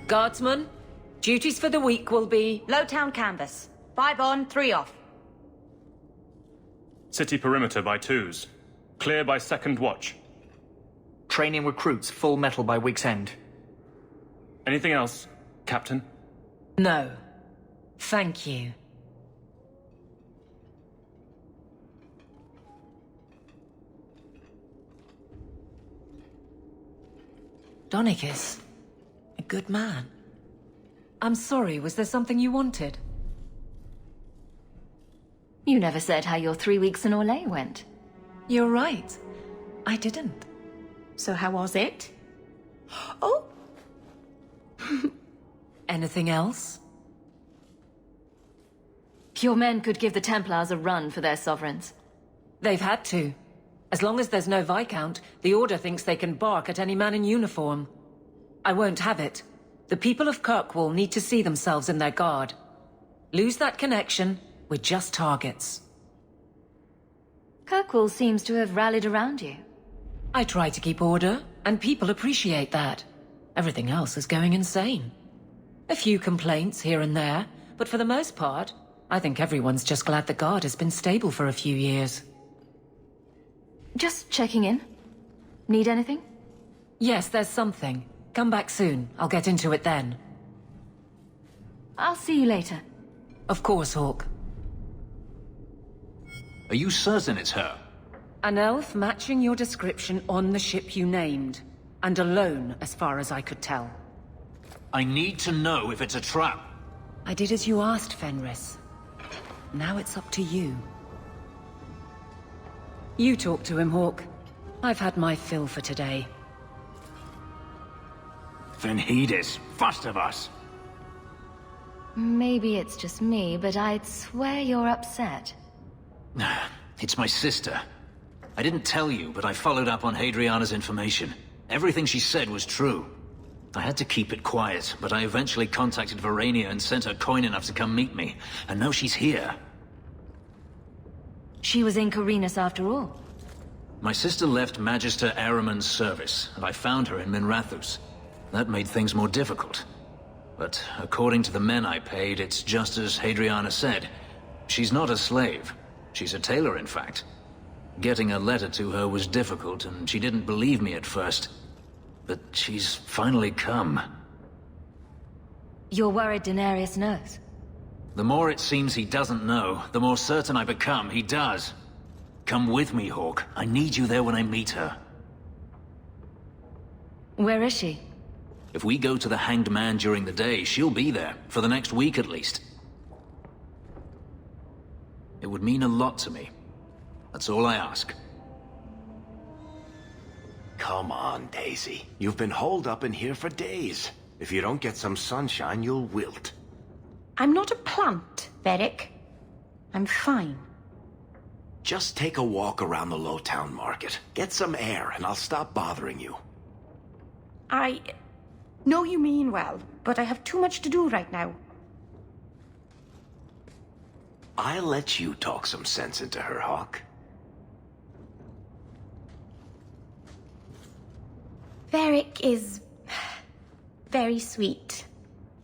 Guardsmen, duties for the week will be... Lowtown canvas. 5 on, 3 off. City perimeter by 2s. Clear by 2nd watch. Training recruits full metal by week's end. Anything else, Captain? No. Thank you. Donicus. A good man. I'm sorry, was there something you wanted? You never said how your 3 weeks in Orlais went. You're right. I didn't. So how was it? Oh! Anything else? Your men could give the Templars a run for their sovereigns. They've had to. As long as there's no Viscount, the Order thinks they can bark at any man in uniform. I won't have it. The people of Kirkwall need to see themselves in their guard. Lose that connection, we're just targets. Kirkwall seems to have rallied around you. I try to keep order, and people appreciate that. Everything else is going insane. A few complaints here and there, but for the most part, I think everyone's just glad the guard has been stable for a few years. Just checking in. Need anything? Yes, there's something. Come back soon. I'll get into it then. I'll see you later. Of course, Hawke. Are you certain it's her? An elf matching your description on the ship you named. And alone, as far as I could tell. I need to know if it's a trap. I did as you asked, Fenris. Now it's up to you. You talk to him, Hawke. I've had my fill for today. Venhedis, first of us. Maybe it's just me, but I'd swear you're upset. It's my sister. I didn't tell you, but I followed up on Hadriana's information. Everything she said was true. I had to keep it quiet, but I eventually contacted Verania and sent her coin enough to come meet me. And now she's here. She was in Corinus after all. My sister left Magister Ahriman's service, and I found her in Minrathous. That made things more difficult. But according to the men I paid, it's just as Hadriana said. She's not a slave. She's a tailor, in fact. Getting a letter to her was difficult, and she didn't believe me at first. But she's finally come. You're worried Denarius knows? The more it seems he doesn't know, the more certain I become he does. Come with me, Hawke. I need you there when I meet her. Where is she? If we go to the Hanged Man during the day, she'll be there, for the next week at least. It would mean a lot to me. That's all I ask. Come on, Daisy. You've been holed up in here for days. If you don't get some sunshine, you'll wilt. I'm not a plant, Varric. I'm fine. Just take a walk around the Lowtown Market. Get some air, and I'll stop bothering you. I know you mean well, but I have too much to do right now. I'll let you talk some sense into her, Hawke. Varric is very sweet.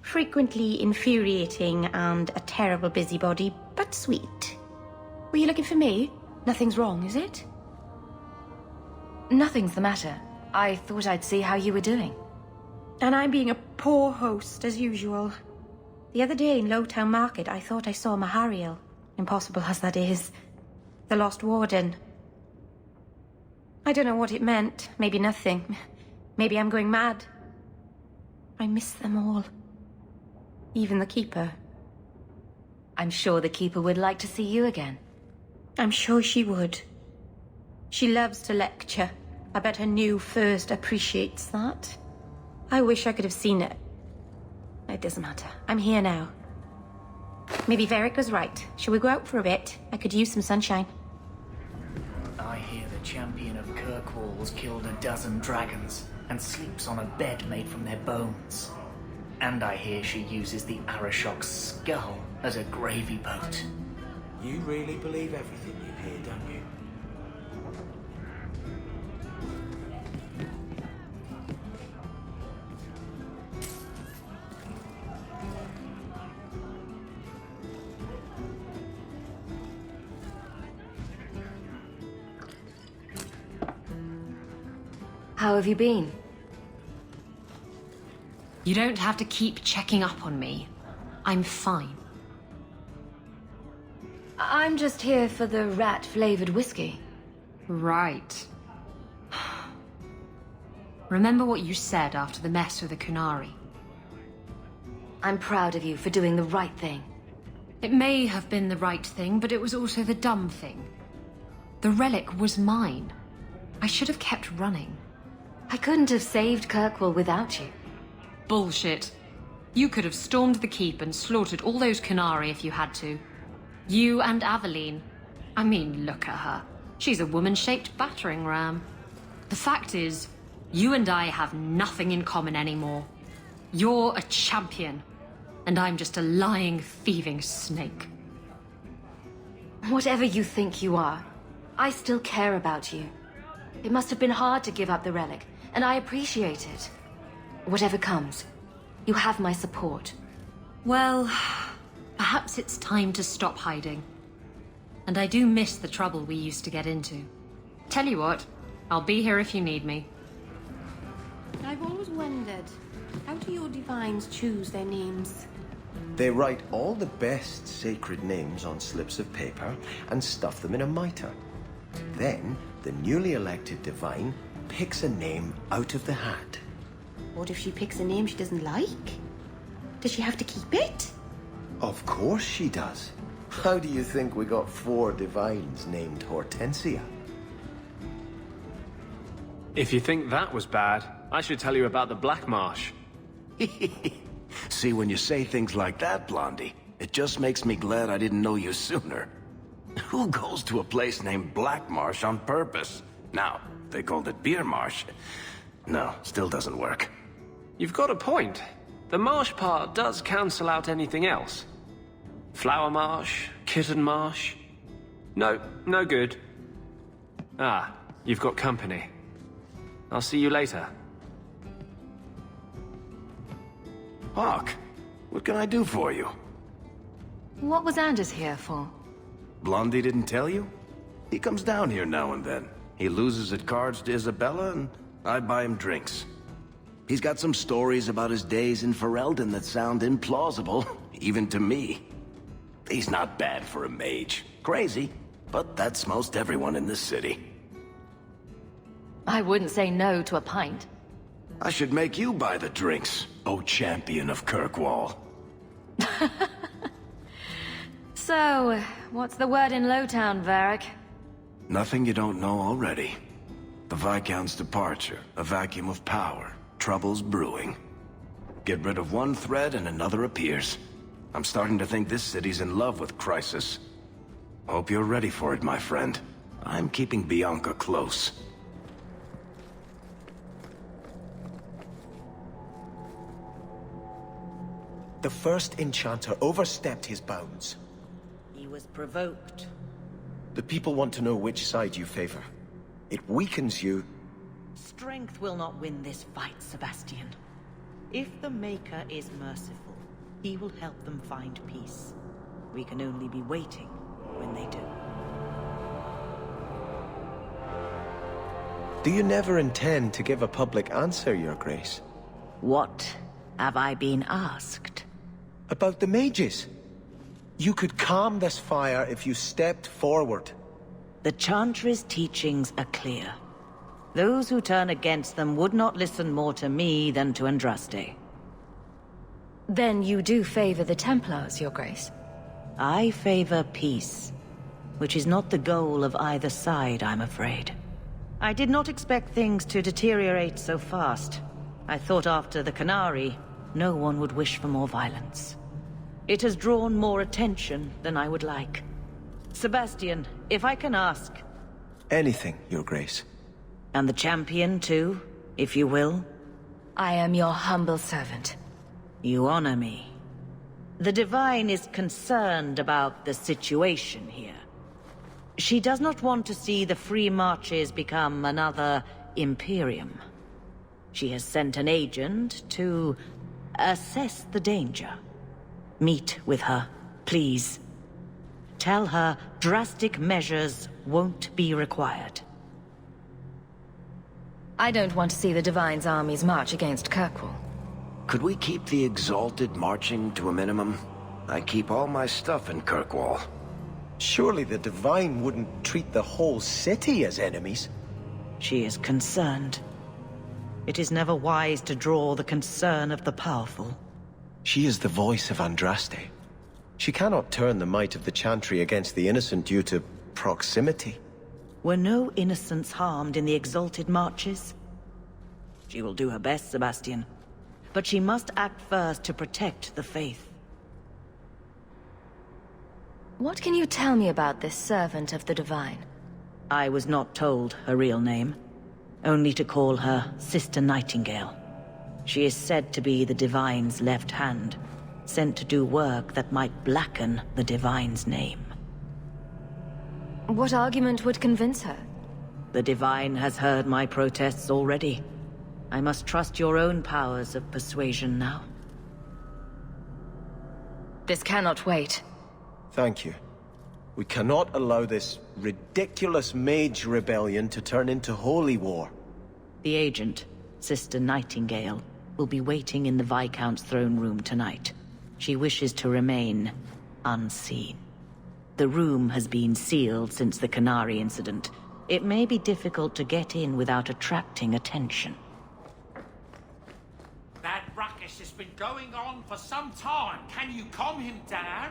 Frequently infuriating and a terrible busybody, but sweet. Were you looking for me? Nothing's wrong, is it? Nothing's the matter. I thought I'd see how you were doing. And I'm being a poor host, as usual. The other day in Lowtown Market, I thought I saw Mahariel. Impossible as that is. The Lost Warden. I don't know what it meant. Maybe nothing. Maybe I'm going mad. I miss them all. Even the Keeper. I'm sure the Keeper would like to see you again. I'm sure she would. She loves to lecture. I bet her new first appreciates that. I wish I could have seen it. It doesn't matter. I'm here now. Maybe Varric was right. Shall we go out for a bit? I could use some sunshine. I hear the champion of Kirkwall's killed a dozen dragons and sleeps on a bed made from their bones. And I hear she uses the Arashok's skull as a gravy boat. You really believe everything you hear, don't you? How have you been? You don't have to keep checking up on me. I'm fine. I'm just here for the rat-flavored whiskey. Right. Remember what you said after the mess with the Kunari. I'm proud of you for doing the right thing. It may have been the right thing, but it was also the dumb thing. The relic was mine. I should have kept running. I couldn't have saved Kirkwall without you. Bullshit. You could have stormed the keep and slaughtered all those Kunari if you had to. You and Aveline. I mean, look at her. She's a woman-shaped battering ram. The fact is, you and I have nothing in common anymore. You're a champion, and I'm just a lying, thieving snake. Whatever you think you are, I still care about you. It must have been hard to give up the relic, and I appreciate it. Whatever comes, you have my support. Well, perhaps it's time to stop hiding. And I do miss the trouble we used to get into. Tell you what, I'll be here if you need me. I've always wondered, how do your divines choose their names? They write all the best sacred names on slips of paper and stuff them in a mitre. Then, the newly elected divine picks a name out of the hat. What if she picks a name she doesn't like? Does she have to keep it? Of course she does. How do you think we got 4 divines named Hortensia? If you think that was bad, I should tell you about the Black Marsh. See, when you say things like that, Blondie, it just makes me glad I didn't know you sooner. Who goes to a place named Black Marsh on purpose? Now, if they called it Beer Marsh. No, still doesn't work. You've got a point. The marsh part does cancel out anything else. Flower Marsh, Kitten Marsh. No, no good. Ah, you've got company. I'll see you later. Hawke, what can I do for you? What was Anders here for? Blondie didn't tell you? He comes down here now and then. He loses at cards to Isabella, and I buy him drinks. He's got some stories about his days in Ferelden that sound implausible, even to me. He's not bad for a mage. Crazy, but that's most everyone in this city. I wouldn't say no to a pint. I should make you buy the drinks, oh champion of Kirkwall. So, what's the word in Lowtown, Varric? Nothing you don't know already. The Viscount's departure, a vacuum of power, troubles brewing. Get rid of one thread and another appears. I'm starting to think this city's in love with Crisis. Hope you're ready for it, my friend. I'm keeping Bianca close. The first enchanter overstepped his bounds. He was provoked. The people want to know which side you favor. It weakens you. Strength will not win this fight, Sebastian. If the Maker is merciful, he will help them find peace. We can only be waiting when they do. Do you never intend to give a public answer, Your Grace? What have I been asked? About the mages. You could calm this fire if you stepped forward. The Chantry's teachings are clear. Those who turn against them would not listen more to me than to Andraste. Then you do favor the Templars, Your Grace? I favor peace, which is not the goal of either side, I'm afraid. I did not expect things to deteriorate so fast. I thought after the Canary, no one would wish for more violence. It has drawn more attention than I would like. Sebastian, if I can ask... Anything, Your Grace. And the champion, too, if you will? I am your humble servant. You honor me. The Divine is concerned about the situation here. She does not want to see the Free Marches become another Imperium. She has sent an agent to assess the danger. Meet with her, please. Tell her drastic measures won't be required. I don't want to see the Divine's armies march against Kirkwall. Could we keep the Exalted marching to a minimum? I keep all my stuff in Kirkwall. Surely the Divine wouldn't treat the whole city as enemies. She is concerned. It is never wise to draw the concern of the powerful. She is the voice of Andraste. She cannot turn the might of the Chantry against the innocent due to proximity. Were no innocents harmed in the Exalted marches? She will do her best, Sebastian. But she must act first to protect the faith. What can you tell me about this servant of the Divine? I was not told her real name. Only to call her Sister Nightingale. She is said to be the Divine's left hand, sent to do work that might blacken the Divine's name. What argument would convince her? The Divine has heard my protests already. I must trust your own powers of persuasion now. This cannot wait. Thank you. We cannot allow this ridiculous mage rebellion to turn into holy war. The agent, Sister Nightingale, will be waiting in the Viscount's throne room tonight. She wishes to remain unseen. The room has been sealed since the Canary incident. It may be difficult to get in without attracting attention. That ruckus has been going on for some time. Can you calm him down?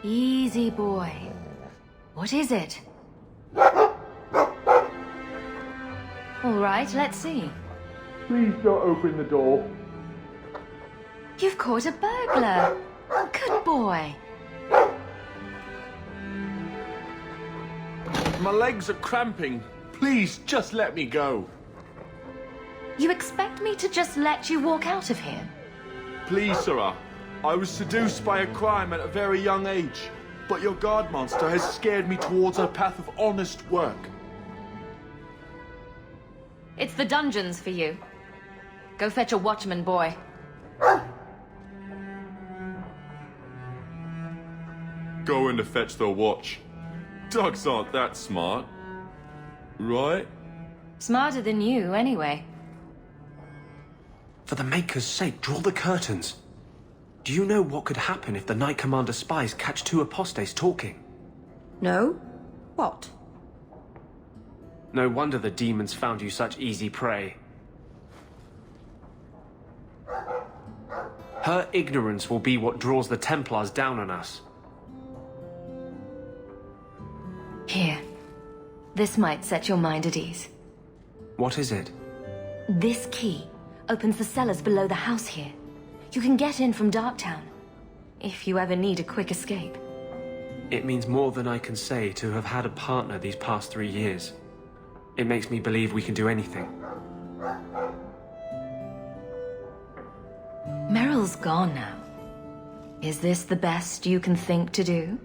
Easy, boy. What is it? All right, let's see. Please don't open the door. You've caught a burglar. Good boy. My legs are cramping. Please, just let me go. You expect me to just let you walk out of here? Please, Sarah. I was seduced by a crime at a very young age, but your guard monster has scared me towards a path of honest work. It's the dungeons for you. Go fetch a watchman, boy. Going to fetch the watch. Dogs aren't that smart. Right? Smarter than you, anyway. For the Maker's sake, draw the curtains. Do you know what could happen if the Knight Commander spies catch two apostates talking? No? What? No wonder the demons found you such easy prey. Her ignorance will be what draws the Templars down on us. Here. This might set your mind at ease. What is it? This key opens the cellars below the house here. You can get in from Darktown, if you ever need a quick escape. It means more than I can say to have had a partner these past 3 years. It makes me believe we can do anything. Meryl's gone now. Is this the best you can think to do?